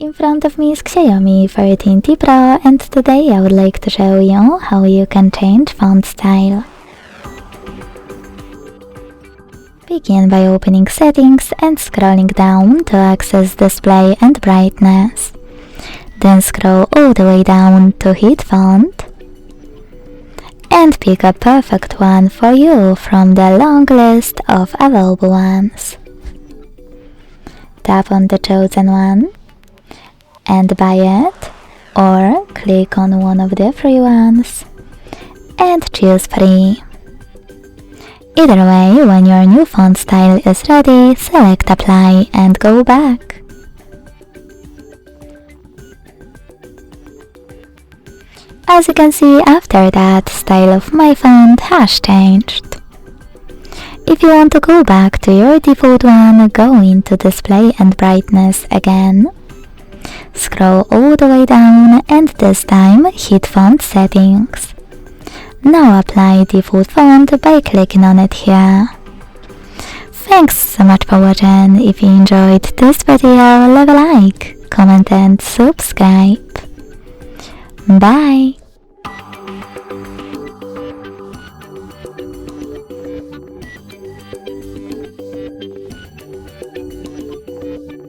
In front of me is Xiaomi 14T Pro, and today I would like to show you how you can change font style. Begin by opening Settings and scrolling down to access Display and Brightness. Then scroll all the way down to Hide Font and pick a perfect one for you from the long list of available ones. Tap on the chosen one and buy it, or click on one of the free ones and choose free. Either way, when your new font style is ready, select Apply and go back. As you can see, after that, style of my font has changed. If you want to go back to your default one, go into Display and Brightness again. Scroll all the way down and this time hit Font Settings. Now apply default font by clicking on it here. Thanks so much for watching. If you enjoyed this video, leave a like, comment and subscribe. Bye!